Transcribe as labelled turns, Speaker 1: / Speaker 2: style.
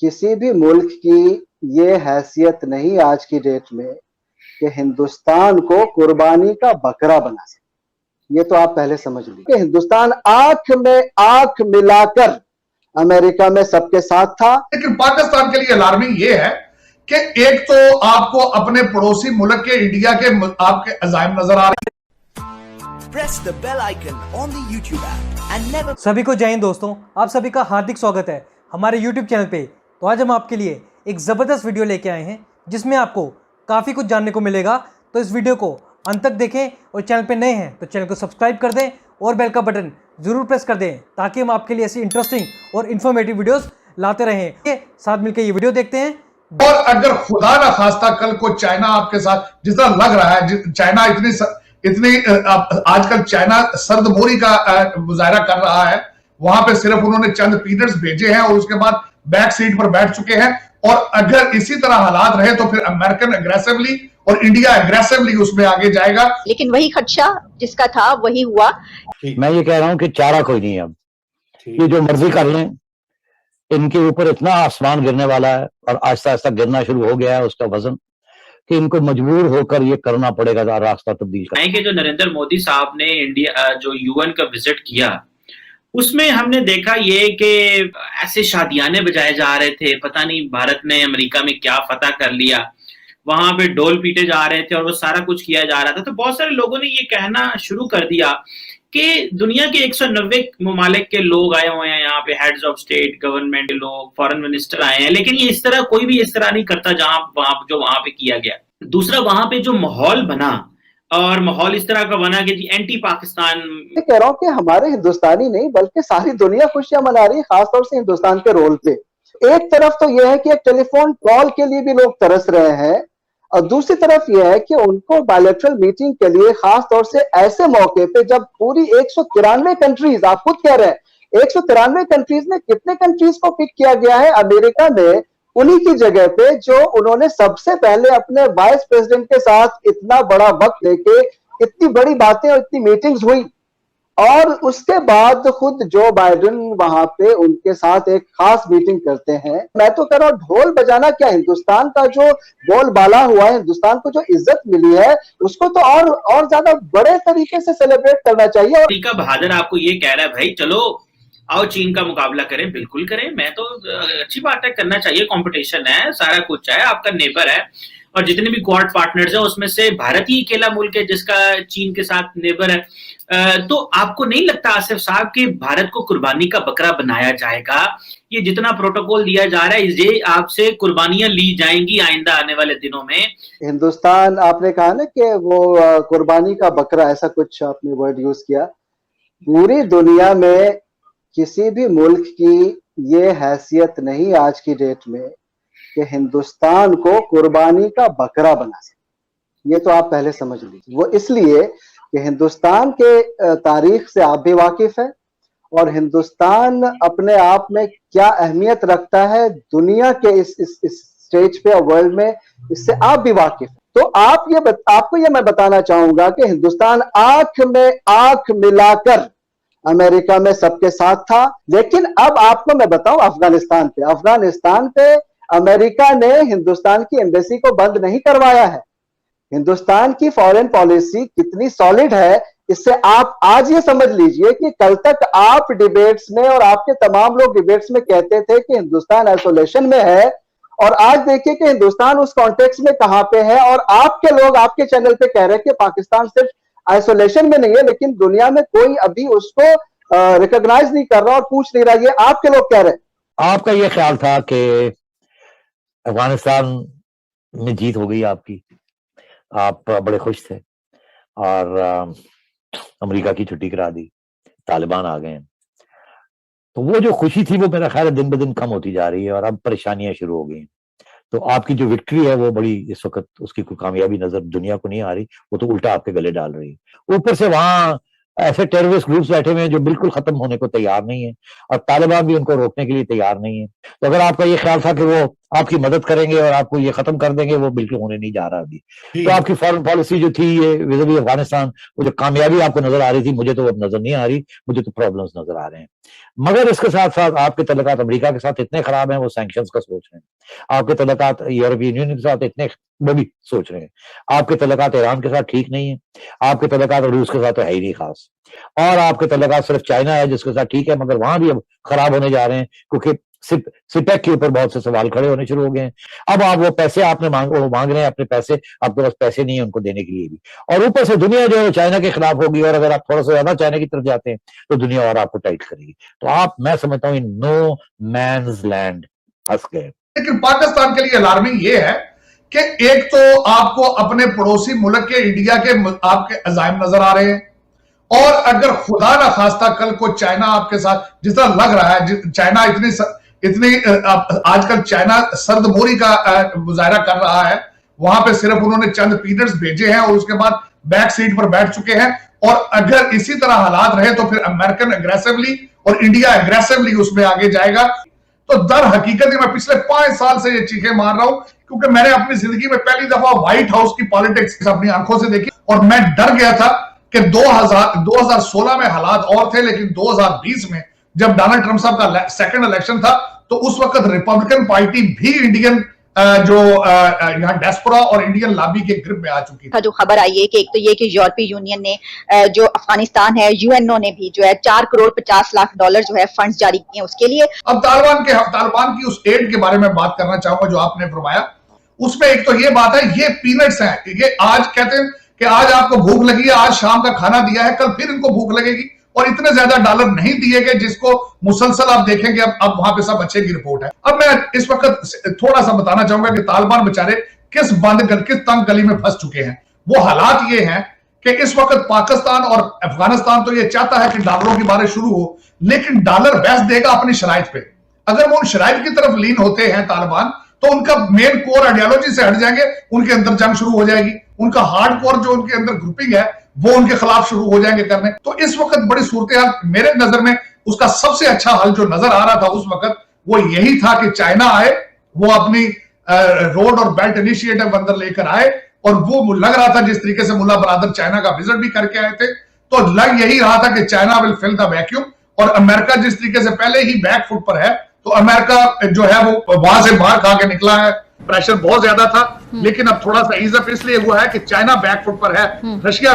Speaker 1: किसी भी मुल्क की ये हैसियत नहीं आज की डेट में कि हिंदुस्तान को कुर्बानी का बकरा बना सके। ये तो आप पहले समझ लीजिए कि हिंदुस्तान आंख में आंख मिलाकर अमेरिका में सबके साथ था।
Speaker 2: लेकिन पाकिस्तान के लिए अलार्मिंग ये है कि एक तो आपको अपने पड़ोसी मुल्क के इंडिया के आपके अजाइम नजर आ रहे हैं।
Speaker 3: Press the bell icon on the YouTube app and never.
Speaker 4: सभी को जय हिंद दोस्तों, आप सभी का हार्दिक स्वागत है हमारे YouTube चैनल पे। तो आज हम आपके लिए एक ज़बरदस्त वीडियो लेके आए हैं जिसमें आपको काफ़ी कुछ जानने को मिलेगा। तो इस वीडियो को अंत तक देखें और चैनल पे नए हैं तो चैनल को सब्सक्राइब कर दें और बेल का बटन ज़रूर प्रेस कर दें ताकि हम आपके लिए ऐसी इंटरेस्टिंग और इन्फॉर्मेटिव वीडियोस लाते रहें। साथ मिलकर ये वीडियो देखते हैं।
Speaker 2: और अगर खुदा ना खास्ता कल को चाइना आपके साथ, जिस तरह लग रहा है चाइना इतनी आजकल चाइना सर्दमोरी का मुजाहरा कर रहा है, वहां पे सिर्फ उन्होंने चंद पीरियड्स भेजे हैं और उसके बाद बैक सीट पर बैठ चुके हैं। और अगर इसी तरह हालात रहे तो फिर अमेरिकन एग्रेसिवली और इंडिया एग्रेसिवली उसमें आगे जाएगा।
Speaker 5: लेकिन वही खदशा जिसका था वही हुआ।
Speaker 6: मैं ये कह रहा हूं कि चारा कोई नहीं है। अब ये जो मर्जी कर लें, इनके ऊपर इतना आसमान गिरने वाला है और आहिस्ता आहिस्ता गिरना शुरू हो गया है उसका वजन, कि इनको मजबूर होकर ये करना पड़ेगा रास्ता तब्दील करना।
Speaker 7: कि जो नरेंद्र मोदी साहब ने इंडिया जो यूएन का विजिट किया, उसमें हमने देखा ये कि ऐसे शादियाने बजाए जा रहे थे, पता नहीं भारत ने अमेरिका में क्या फतह कर लिया, वहां पे ढोल पीटे जा रहे थे और वो सारा कुछ किया जा रहा था। तो बहुत सारे लोगों ने ये कहना शुरू कर दिया कि दुनिया के 190 ममालिक के लोग आए हुए हैं यहाँ पे, हेड्स ऑफ स्टेट, गवर्नमेंट के लोग, फॉरेन मिनिस्टर आए हैं, लेकिन ये इस तरह कोई भी इस तरह नहीं करता वहां पे किया गया। दूसरा, वहां पे जो माहौल बना और माहौल इस तरह का बना कि जी एंटी पाकिस्तान।
Speaker 1: मैं कह रहा हूं कि हमारे हिंदुस्तानी नहीं बल्कि सारी दुनिया खुशियां मना रही है, खासतौर से हिंदुस्तान के रोल पे। एक तरफ तो यह है कि एक टेलीफोन कॉल के लिए भी लोग तरस रहे हैं और दूसरी तरफ यह है कि उनको बायलैटरल मीटिंग के लिए खासतौर से ऐसे मौके पे जब पूरी 193 कंट्रीज, आप खुद कह रहे हैं 193 कंट्रीज में कितने कंट्रीज को पिक किया गया है अमेरिका में, उन्हीं की जगह पे जो उन्होंने सबसे पहले अपने वाइस प्रेसिडेंट के साथ इतना बड़ा वक्त लेके इतनी बड़ी बातें और इतनी मीटिंग्स हुई और उसके बाद खुद जो बाइडेन वहां पे उनके साथ एक खास मीटिंग करते हैं। मैं तो कह रहा हूं ढोल बजाना क्या, हिंदुस्तान का जो बोलबाला हुआ है, हिंदुस्तान को जो इज्जत मिली है उसको तो और ज्यादा बड़े तरीके से सेलिब्रेट करना चाहिए।
Speaker 7: अमेरिका बहादुर आपको ये कह रहा है भाई चलो आओ चीन का मुकाबला करें, बिल्कुल करें, मैं तो अच्छी बात है, करना चाहिए, कंपटीशन है, सारा कुछ है, आपका नेबर है और जितने भी क्वाड पार्टनर्स हैं उसमें से भारत ही अकेला मुल्क है जिसका चीन के साथ नेबर है। तो आपको नहीं लगता आसिफ साहब कि भारत को कुर्बानी का बकरा बनाया जाएगा? ये जितना प्रोटोकॉल दिया जा रहा है ये आपसे कुर्बानियां ली जाएंगी आइंदा आने वाले दिनों में।
Speaker 1: हिंदुस्तान, आपने कहा ना कि वो कुर्बानी का बकरा, ऐसा कुछ आपने वर्ड यूज किया। पूरी दुनिया में किसी भी मुल्क की ये हैसियत नहीं आज की डेट में कि हिंदुस्तान को कुर्बानी का बकरा बना सके। ये तो आप पहले समझ लीजिए। वो इसलिए कि हिंदुस्तान के तारीख से आप भी वाकिफ हैं और हिंदुस्तान अपने आप में क्या अहमियत रखता है दुनिया के इस स्टेज पे और वर्ल्ड में, इससे आप भी वाकिफ हैं। तो आपको ये मैं बताना चाहूंगा कि हिंदुस्तान आंख में आंख मिलाकर अमेरिका में सबके साथ था। लेकिन अब आपको मैं बताऊं अफगानिस्तान पे अमेरिका ने हिंदुस्तान की एम्बेसी को बंद नहीं करवाया है। हिंदुस्तान की फॉरेन पॉलिसी कितनी सॉलिड है इससे आप आज ये समझ लीजिए कि कल तक आप डिबेट्स में और आपके तमाम लोग डिबेट्स में कहते थे कि हिंदुस्तान आइसोलेशन में है और आज देखिए कि हिंदुस्तान उस कॉन्टेक्स्ट में कहां पे है और आपके लोग आपके चैनल पे कह रहे हैं कि पाकिस्तान सिर्फ आइसोलेशन में नहीं है लेकिन दुनिया में कोई अभी उसको रिकॉग्नाइज नहीं कर रहा और पूछ नहीं रहा। ये आपके लोग कह रहे हैं।
Speaker 6: आपका ये ख्याल था कि अफगानिस्तान में जीत हो गई आपकी, आप बड़े खुश थे और अमेरिका की छुट्टी करा दी, तालिबान आ गए हैं। तो वो जो खुशी थी वो मेरा ख्याल है दिन ब दिन कम होती जा रही है और अब परेशानियां शुरू हो गई। तो आपकी जो विक्ट्री है वो बड़ी, इस वक्त उसकी कोई कामयाबी नजर दुनिया को नहीं आ रही, वो तो उल्टा आपके गले डाल रही है। ऊपर से वहां ऐसे टेररिस्ट ग्रुप्स बैठे हुए हैं जो बिल्कुल खत्म होने को तैयार नहीं है, और तालिबान भी उनको रोकने के लिए तैयार नहीं है। तो अगर आपका ये ख्याल था कि वो आपकी मदद करेंगे और आपको ये खत्म कर देंगे, वो बिल्कुल होने नहीं जा रहा अभी। तो आपकी फॉरेन पॉलिसी जो थी ये विज़-विज़ अफगानिस्तान, वो जो कामयाबी आपको नजर आ रही थी, मुझे तो अब नजर नहीं आ रही, मुझे तो प्रॉब्लम्स नजर आ रहे हैं। मगर इसके साथ साथ आपके तल्लुकात अमेरिका के साथ इतने खराब हैं, वो सैंक्शंस का सोच रहे हैं। आपके तल्लुकात यूरोपियन यूनियन के साथ इतने, वो भी सोच रहे हैं। आपके तल्लुकात ईरान के साथ ठीक नहीं है, आपके तल्लुकात रूस के साथ तो है ही नहीं खास, और आपके तल्लुकात सिर्फ चाइना है जिसके साथ ठीक है, मगर वहां भी अब खराब होने जा रहे हैं, क्योंकि सिपेक के ऊपर बहुत से सवाल खड़े होने शुरू हो गए हैं। अब आप वो पैसे आपने मांग रहे हैं अपने पैसे, आपके पास पैसे नहीं है उनको देने के लिए भी, और ऊपर से दुनिया जो है चाइना के खिलाफ होगी, और अगर आप थोड़ा सा ज्यादा चाइना की तरफ जाते हैं तो दुनिया और आपको टाइट करेगी। तो आप, मैं समझता हूँ, इन नो मैन्स लैंड फंस गए।
Speaker 2: लेकिन पाकिस्तान के लिए अलार्मिंग ये है कि एक तो आपको अपने पड़ोसी मुल्क के, इंडिया के आपके अजाइम नजर आ रहे हैं, और अगर खुदा ना खास्ता कल को चाइना आपके साथ, जिस तरह लग रहा है चाइना इतनी आजकल चाइना सर्द मोरी का मुजाहरा कर रहा है, वहां पे सिर्फ उन्होंने चंद पीरियड्स भेजे हैं और उसके बाद बैक सीट पर बैठ चुके हैं। और अगर इसी तरह हालात रहे तो फिर अमेरिकन एग्रेसिवली और इंडिया एग्रेसिवली उसमें आगे जाएगा। तो दर हकीकत मैं पिछले 5 साल से ये चीखें मार रहा हूं, क्योंकि मैंने अपनी जिंदगी में पहली दफा व्हाइट हाउस की पॉलिटिक्स अपनी आंखों से देखी, और मैं डर गया था कि 2016 में हालात और थे, लेकिन 2020 में जब डोनाल्ड ट्रंप साहब का सेकंड इलेक्शन था, तो उस वक्त रिपब्लिकन पार्टी भी इंडियन जो यहाँ डायस्पोरा और इंडियन लॉबी के ग्रिप में आ चुकी
Speaker 5: था। जो खबर आई है कि एक तो ये कि यूरोपीय यूनियन ने जो अफगानिस्तान है, यूएनओ ने भी जो है $4.50 जो है फंड्स जारी किए हैं उसके लिए।
Speaker 2: अब तालिबान की उस एड के बारे में बात करना चाहूंगा जो आपने फरमाया। उसमें एक तो ये बात है, ये पीनट्स हैं, ये आज कहते हैं कि आज आपको भूख लगी है, आज शाम का खाना दिया है, कल फिर इनको भूख लगेगी, और इतने ज्यादा डॉलर नहीं दिए गए जिसको मुसलसल आप देखेंगे अब वहां पे सब अच्छे की रिपोर्ट है। अब मैं इस वक्त थोड़ा सा बताना चाहूंगा कि तालिबान बेचारे किस तंग गली में फंस चुके हैं। वो हालात ये हैं कि इस वक्त पाकिस्तान और अफगानिस्तान तो ये चाहता है कि डॉलरों की बारिश शुरू हो, लेकिन डॉलर बहस देगा अपनी शराइत पे। अगर वो उन शराइत की तरफ लीन होते हैं तालिबान, तो उनका मेन कोर आइडियोलॉजी से हट जाएंगे, उनके अंदर जंग शुरू हो जाएगी, उनका हार्ड कोर जो उनके अंदर ग्रुपिंग है वो उनके खिलाफ शुरू हो जाएंगे करने। तो इस वक्त बड़ी सूरत हाल मेरे नजर में, उसका सबसे अच्छा हल जो नजर आ रहा था उस वक्त वो यही था कि चाइना आए, वो अपनी रोड और बेल्ट इनिशिएटिव अंदर लेकर आए, और वो लग रहा था जिस तरीके से मुल्ला बरादर चाइना का विजिट भी करके आए थे, तो लग यही रहा था कि China will fill the vacuum. और अमेरिका जिस तरीके से पहले ही बैक फुट पर है, तो अमेरिका जो है वो वहां से बाहर खा के निकला है, प्रेशर बहुत ज्यादा था, लेकिन अब थोड़ा सा ईज अप इसलिए हुआ है कि चाइना बैक फुट पर है, रशिया